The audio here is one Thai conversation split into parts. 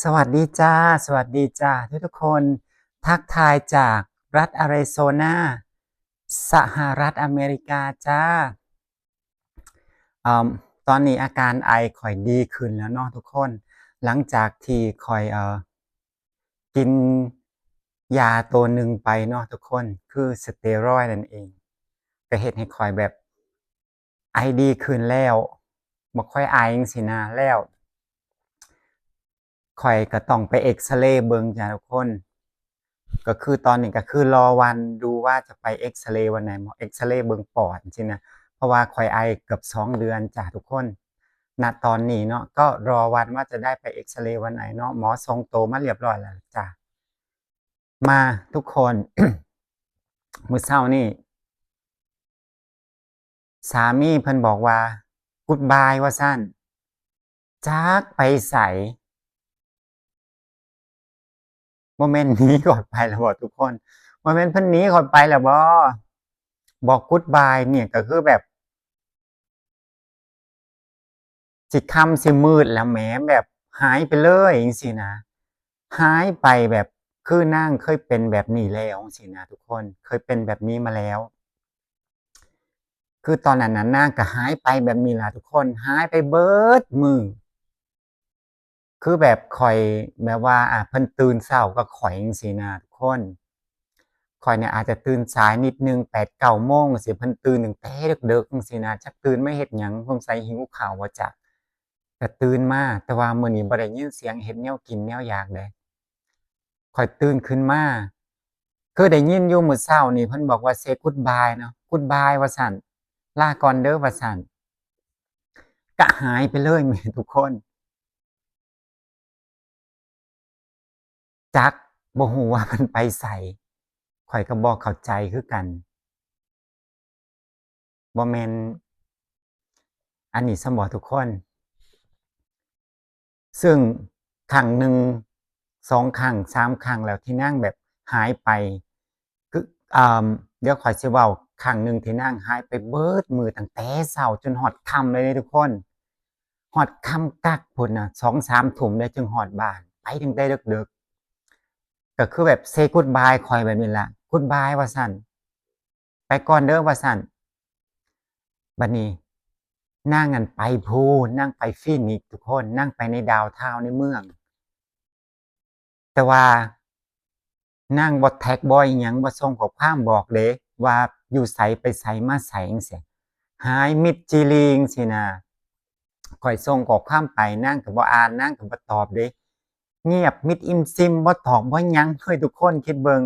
สวัสดีจ้าสวัสดีจ้าทุกคนทักทายจากรัฐอาริโซนาสหรัฐอเมริกาจ้าอืมตอนนี้อาการไอค่อยดีขึ้นแล้วเนาะทุกคนหลังจากที่ค่อยกินยาตัวหนึ่งไปเนาะทุกคนคือสเตียรอยด์นั่นเองก็เฮ็ดให้ค่อยแบบไอดีขึ้นแล้วบ่ค่อยไอจังซี้นะแล้วข้อยก็ต้องไปเอกซเรย์เบิ่งจ้ะทุกคน ก็คือตอนนี้ก็คือรอวันดูว่าจะไปเอ็กซเรย์วันไหนหมอเอ็กซเรย์เบิ่งปอดจังซี้นะเพราะว่าข้อยไอเกือบ2 เดือนจ้ะทุกคนณตอนนี้เนาะก็รอวันว่าจะได้ไปเอ็กซเรย์วันไหนเนาะหมอส่งตัวมาเรียบร้อยแล้วจ้ะมาทุกคนมื้อเช้านี้สามีเพิ่นบอกว่า Goodbye ว่าซั้นจักไปไสบ่แม่นหนีข้อยไปแล้วบ่ทุกคนบ่แม่นเพิ่นหนีข้อยไปแล้วบ่บอก Goodbye เนี่ยก็คือแบบ สิค่ำสิมืดแล้วแหมแบบหายไปเลยจังซี้นะหายไปแบบคือนางเคยเป็นแบบนี้แล้วจังซี้นะทุกคนเคยเป็นแบบนี้มาแล้วคือตอนนั้นน่ะนางก็หายไปแบบนี้ล่ะทุกคนหายไปเบิดมื้อคือแบบข้อยแบบว่าเพิ่นตื่นเช้ากับข้อยจังซี้นะทุกคนข้อยเนี่ยอาจจะตื่นสายนิดหนึ่ง8-9โมงจั่งซี้เพิ่นตื่นตั้งแต่ดึกๆจั่งซี้นะจักตื่นมาเฮ็ดหยังสงสัยหิวข้าวบ่จัก ก็ตื่นมาแต่ว่ามื้อนี้บ่ได้ยินเสียงเฮ็ดแนวกินแนวอยากเลยข้อยตื่นขึ้นมาคือได้ยินอยู่มื้อเช้านี่เพิ่นบอกว่า say goodbye เนาะ goodbye ว่าซั้นลาก่อนเด้อว่าซั้นก็หายไปเลยแหมทุกคนจักบ่ฮู้ว่าเพิ่นไปไสข้อยก็บ่เข้าใจคือกันบ่แม่นอันนี้ซั้นบ่ทุกคนซึ่งครั้งหนึ่ง2ครั้ง3ครั้งแล้วที่นางแบบหายไป คือเดี๋ยวข้อยสิเว้าครั้งหนึ่งที่นางหายไปเบิดมื้อตั้งแต่เช้าจนฮอดค่ำเลยเดะทุกคนฮอดค่ำกักพู้นน่ะ2-3ทุ่มเลยจึงฮอดบ้านไปตั้งแต่ดึกๆก็คือแบบ say goodbye ข้อยแบบนี้ล่ะ goodbye ว่าซั้นไปก่อนเด้อว่าซั้นบัดนี้นางนั่นไปพู้นนางไปฟีนิกซ์ทุกคนนางไปในดาวน์ทาวน์ในเมืองแต่ว่านางบ่แท็กบ่อิหยังบ่ส่งข้อความบอกเดะว่าอยู่ไสไปไสมาไสจั่งซี้ หายมิดจิลีจั่งซี้น่ะข้อยส่งข้อความไปนางก็บ่อ่านนางก็บ่ตอบเดะเงียบมิดอิมซิมบ่ตอบบ่หยังเลยทุกคนคิดเบิ่ง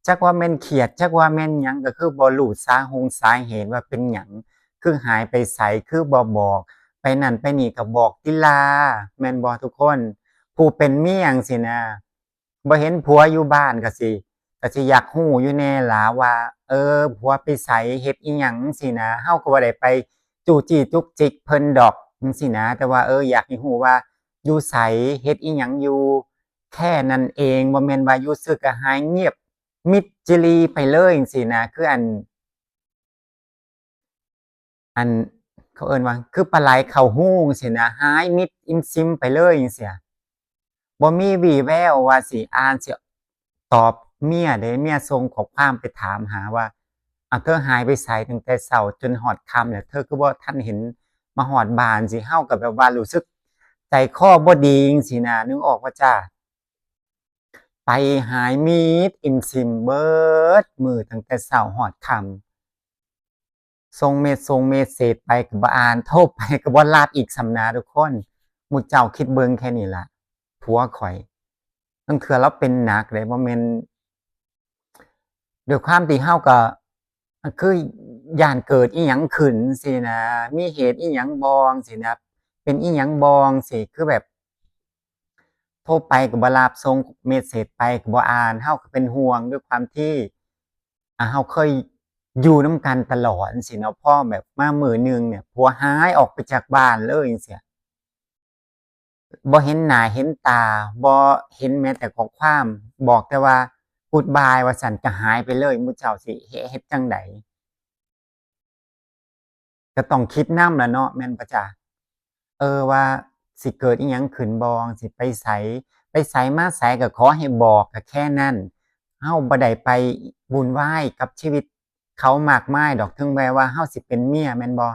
จักว่าแม่นเครียดจักว่าแม่นหยังก็คือบ่รู้สาเหตุว่าเป็นหยังคือหายไปไสคือบ่บอกไปนั่นไปนี่ก็บอกติล่าแม่นบ่ทุกคนผู้เป็นเมียจั่งซี้นะบ่เห็นผัวอยู่บ้านก็สิอยากรู้อยู่แหน่ล่ะว่าผัวไปไสเฮ็ดอิหยังจั่งซี้นะเราก็บ่ได้ไปจู้จี้จุกจิกเพิ่นดอกจั่งซี้นะแต่ว่าอยากให้รู้ว่าอยู่ไสเฮ็ดอิหยังอยู่แค่นั้นเองบ่แม่นว่าอยู่ซื่อก็หายเงียบมิดจิลีไปเลยจั่งซี้นะคืออันเขาเอิ้นว่าคือปลาไหลเข้าหูจั่งซี้นะหายมิดอิมซิมไปเลยจั่งซี้บ่มีวี่แววว่าสิตอบเมียเดะเมียส่งข้อความไปถามหาว่าอ้าวเธอหายไปไสตั้งแต่เช้าจนฮอดค่ำแล้วเธอคือบ่ทันเห็นมาฮอดบ้านจั่งซี้เราก็แบบว่ารู้สึกใจคอบ่ดีจั่งซี้นะนึกออกบ่จ้ะไปหายมิดอิมซิมเบิดมื้อตั้งแต่เช้าฮอดค่ำ ส่งเมสเสจไปก็บ่อ่านโทรไปก็บ่รับอีกซ้ำนะทุกคนหมู่เจ้าคิดเบิ่งแค่นี้ล่ะผัวข้อยลางเทื่อเลาเป็นหนักเลยบ่แม่นด้วยความที่เราก็คือย้านเกิดอิหยังขึ้นจั่งซี้นะมีเหตุอิหยังบ่จั่งซี้นะเป็นอิหยังบ่จั่งซี้คือแบบโทรไปก็บ่รับส่งเมสเสจไปก็บ่อ่านเราก็เป็นห่วงด้วยความที่เราเคยอยู่นำกันตลอดจั่งซี้เนาะพอแบบมามื้อหนึ่งเนี่ยผัวหายออกไปจากบ้านเลยจั่งซี้บ่เห็นหน้าเห็นตาบ่เห็นแม้แต่ข้อความบอกแต่ว่า goodbye ว่าซั้นก็หายไปเลยหมู่เจ้าสิเฮ็ดจั่งใดก็ต้องคิดนำล่ะเนาะแม่นบ่จ๊ะว่า สิเกิดอิหยังขึ้นบ่สิไปไสไปไสมาไสก็ขอให้บอกก็แค่นั้นเฮาบ่ได้ไปวุ่นวายกับชีวิตเขามากมายดอกถึงแม้ว่าเฮาสิเป็นเมียแม่นบ่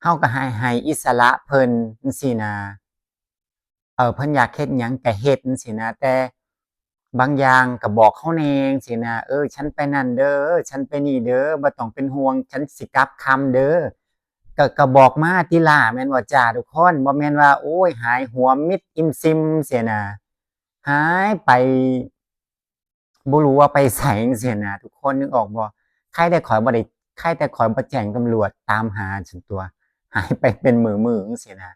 เฮาก็ให้อิสระเพิ่นจั่งซี้น่ะเพิ่นอยากเฮ็ดหยังก็เฮ็ดจั่งซี้นะแต่บางอย่างก็บอกเขาแหน่จั่งซี้นะฉันไปนั่นเด้อฉันไปนี่เด้อบ่ต้องเป็นห่วงฉันสิกลับค่ำเด้อ ก็บอกมาติล่าแม่นบ่จ้าทุกคนบ่แม่นว่าโอ้ยหายหัวมิดอิมซิมเสียนะหายไปบ่รู้ว่าไปไสจั่งซี้นะทุกคนนึกออกบ่ใครแต่ข้อยบ่ได้ใครแต่ข้อยบ่แจ้งตำรวจตามหาซั้นตั่วหายไปเป็นมื้อๆจังซี้นะ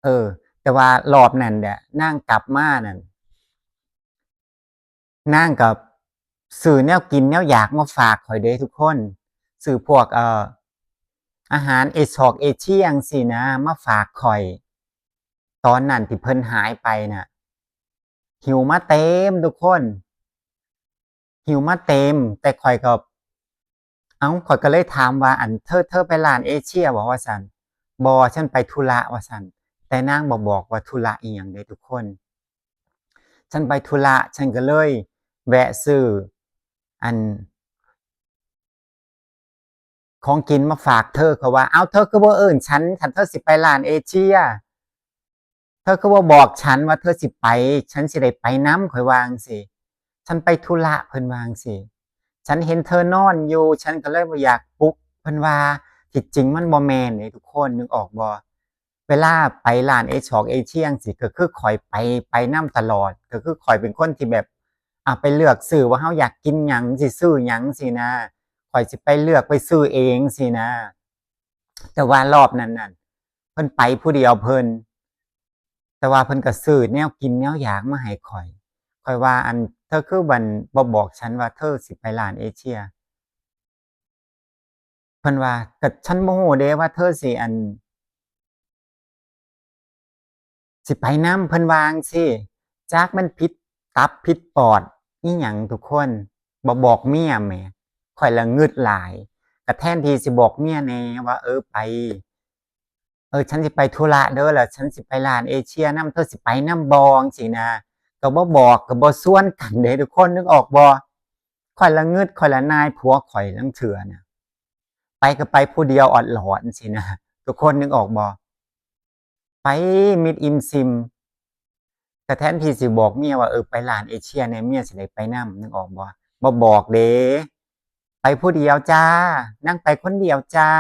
เออแต่ว่ารอบนั้นน่ะนางกลับมานั่นนางก็ซื้อแนวกินแนวอยากมาฝากข้อยเดะทุกคนซื้อพวกอาหารเอสอกเอเชียจั่งซี้นะมาฝากข้อย ตอนนั้นที่เพิ่นหายไปน่ะหิวมาเต็มทุกคนหิวมาเต็มแต่ข้อยก็ข้อยก็เลยถามว่าอันเธอไปร้านเอเชียบ่ว่าซั่นบ่ฉันไปธุระว่าซั่นแต่นางบ่บอกว่าธุระอิหยังเดะทุกคนฉันไปธุระฉันก็เลยแวะซื้ออันของกินมาฝากเธอเขาว่าอ้าวเธอคือบ่เอิ้นฉันคันเธอสิไปร้านเอเชีย เธอก็บ่บอกฉันว่าเธอสิไปฉันสิได้ไปนำข้อยวาจั่งซี้ฉันไปธุระเพิ่นว่าจั่งซี้ฉันเห็นเธอนอนอยู่ฉันก็เลยบ่อยากปลุกเพิ่นว่าที่จริงมันบ่แม่นเดะทุกคนนึกออกบ่เวลาไปร้านเอชอกเอเชียจั่งซี้ก็คือข้อยไปนำตลอดก็คือข้อยเป็นคนที่แบบไปเลือกซื้อว่าเราอยากกินหยังสิซื้อหยังซี้นะข้อยสิไปเลือกไปซื้อเองซี้นะแต่ว่ารอบนั้นน่ะเพิ่นไปผู้เดียวเพิ่น แต่ว่าเพิ่นก็ซื้อแนวกินแนวอยากมาให้ข้อยว่าอันเธอคือบ่บอกฉันว่าเธอสิไปร้านเอเชียเพิ่นว่าก็ฉันบ่ฮู้เดะว่าเธอสิสิไปนำเพิ่นว่าจั่งซี้จักมันผิดตับผิดปอดอิหยังทุกคนบ่บอกเมียแหมข้อยละงึดหลายก็แทนที่สิบอกเมียแหน่ว่าไป ฉันสิไปธุระเด้อแล้วฉันสิไปร้านเอเชียนำเธอสิไปนำบ่จั่งซี้นะก็บ่บอกก็บ่ชวนกันเดะทุกคนนึกออกบ่ข้อยละงึดข้อยละนายผัวข้อยลางเทื่อน่ะไปก็ไปผู้เดียวออดหลอดจั่งซี้นะทุกคนนึกออกบ่ไปมิดอิมซิมก็แทนที่สิบอกเมียว่าไปร้านเอเชียแหน่เมียสิได้ไปนำนึกออกบ่บอกเดะไปผู้เดียวจ้านางไปคนเดียวจ้า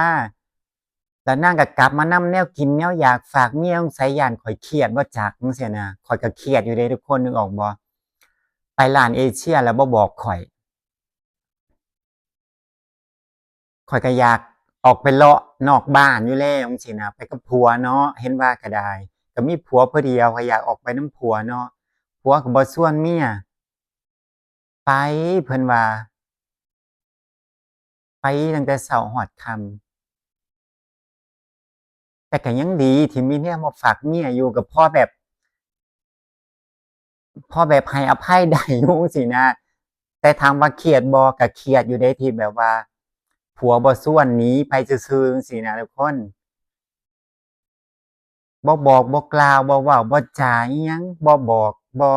แล้วนางก็กลับมานำแนวกินแนวอยากฝากเมียสงสัยย้านข้อยเครียดบ่จักจั่งซี้นะข้อยก็เครียดอยู่เดะทุกคนนึกออกบ่ไปร้านเอเชียแล้วบ่บอกข้อยก็อยากออกไปเลาะนอกบ้านอยู่แล้วจั่งซี้นะไปกับผัวเนาะเห็นว่าก็ได้ก็มีผัวผู้เดียวก็อยากออกไปนำผัวเนาะผัวก็บ่ชวนเมียไปเพิ่นว่าไปตั้งแต่เช้าฮอดค่ำแต่ก็ยังดีที่มีแนวมาฝากเมียอยู่ก็พอแบบให้อภัยได้อยู่จั่งซี้นะแต่ถามว่าเครียดบ่ก็เครียดอยู่เดะที่แบบว่าผัวบ่ชวนหนีไปซื่อๆจั่งซี้นะทุกคนบ่บอกบ่กล่าวบ่เว้าบ่จาอิหยังบ่บอกบ่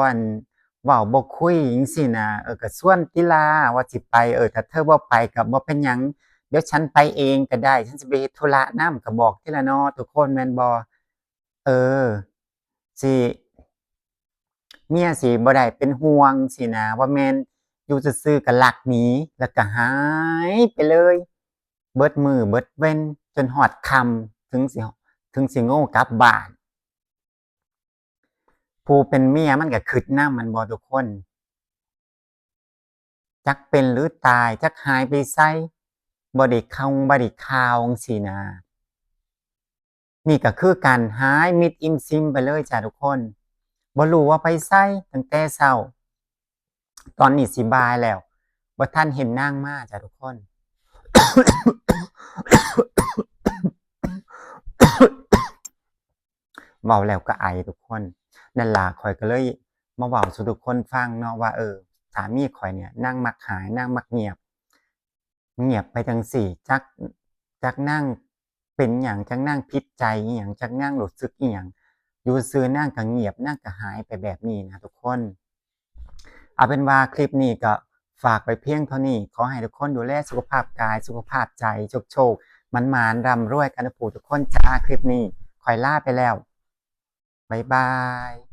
เว้าบ่คุยจั่งซี้นะก็ชวนติล่าว่าสิไปถ้าเธอบ่ไปก็บ่เป็นหยังเดี๋ยวฉันไปเองก็ได้ฉันสิไปเฮ็ดธุระนำก็บอกติล่ะเนาะทุกคนแม่นบ่เออสิ เมียสิบ่ได้เป็นห่วงสินะว่าแม่นอยู่ซื่อๆก็ลักหนีแล้วก็หายไปเลยเบิดมื้อเบิดเว้นจนฮอดค่ำถึงสิโง่กลับบ้านผู้เป็นเมียมันก็คิดนำแม่นบ่ทุกคนจักเป็นหรือตายจักหายไปไสบ่ได้บ่ได้ข่าวจั่งซี้นะนี่ก็คือการหายมิดอิมซิมไปเลยจ้ะทุกคนบ่รู้ว่าไปไสตั้งแต่เช้าตอนนี้สิบ่ายแล้วบ่ทันเห็นนางมาจ้ะทุกคน เว้าแล้วก็ไอทุกคนนั่นล่ะข้อยก็เลยมาเว้าสู่ทุกคนฟังเนาะว่าสามีข้อยเนี่ยนางมักหายนางมักเงียบไปจั่งซี้จักนางเป็นหยังจักนางผิดใจอิหยังจักนางรู้สึกอิหยัง อยู่ซื่อนางก็เงียบนางก็หายไปแบบนี้นะทุกคนเอาเป็นว่าคลิปนี้ก็ฝากไปเพียงเท่านี้ขอให้ทุกคนดูแลสุขภาพกายสุขภาพใจโชคๆหมานๆร่ำรวยกันนะปู่ทุกคนจ้าคลิปนี้ขอยลาไปแล้วบ๊ายบาย